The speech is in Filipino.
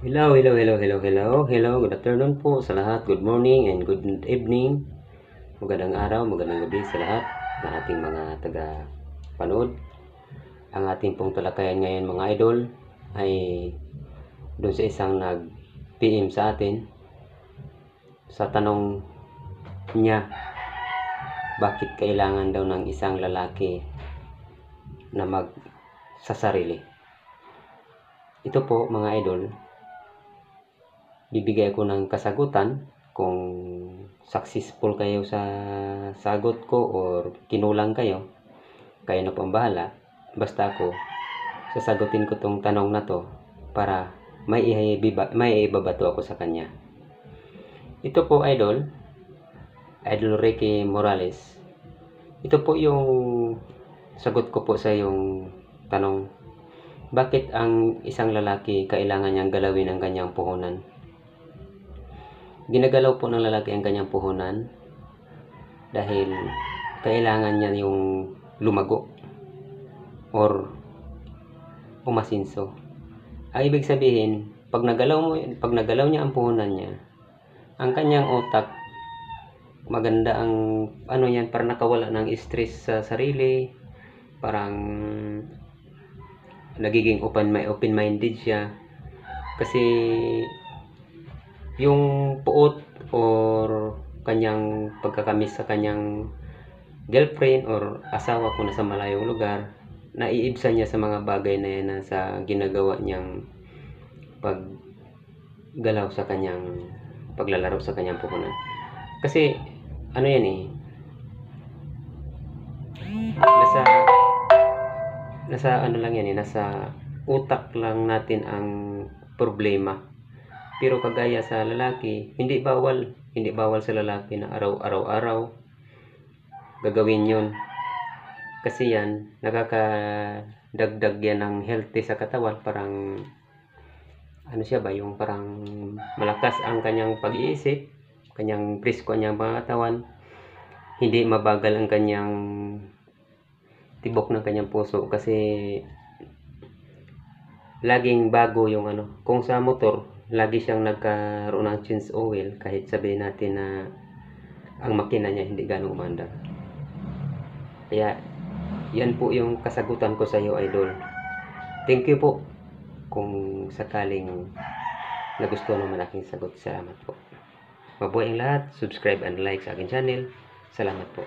Hello. Good afternoon po sa lahat. Good morning and good evening. Magandang araw, magandang gabi sa lahat ng ating mga taga-panood. Ang ating pong talakayan ngayon mga idol ay doon sa isang nag-PM sa atin sa tanong niya, bakit kailangan daw ng isang lalaki na magsasarili. Ito po mga idol, bibigay ako ng kasagutan kung successful kayo sa sagot ko or kinulang kayo na po ang bahala. Basta ako sasagutin ko tong tanong na to para may ibabato ako sa kanya. Ito po idol Ricky Morales, ito po yung sagot ko po sa yung tanong, bakit ang isang lalaki kailangan niyang galawin ang kanyang puhunan. Ginagalaw po ng lalaki ang kanyang puhunan dahil kailangan niya yung lumago or umasinso. Ang ibig sabihin, pag nagalaw niya ang puhunan niya, ang kanyang utak maganda ang yan, para nakawala ng stress sa sarili, parang nagiging open-minded siya kasi yung puot or kanyang pagkakamiss sa kanyang girlfriend or asawa kung nasa malayong lugar, naiibsan niya sa mga bagay na yan sa ginagawa niyang paglalaro sa kanyang puhunan. Kasi yan nasa utak lang natin ang problema. Pero kagaya sa lalaki, hindi bawal sa lalaki na araw-araw gagawin yun. Kasi yan, nakakadagdag yan ng healthy sa katawan. Parang, yung parang malakas ang kanyang pag-iisip, kanyang presko niyang mga katawan. Hindi mabagal ang kanyang tibok ng kanyang puso kasi laging bago yung kung sa motor lagi siyang nagkaroon ng change oil, kahit sabihin natin na ang makina niya hindi ganong umandar. Kaya yan po yung kasagutan ko sa iyo idol. Thank you po kung sakaling nagustuhan naman aking sagot. Salamat po. Mabuhay ang lahat. Subscribe and like sa aking channel. Salamat po.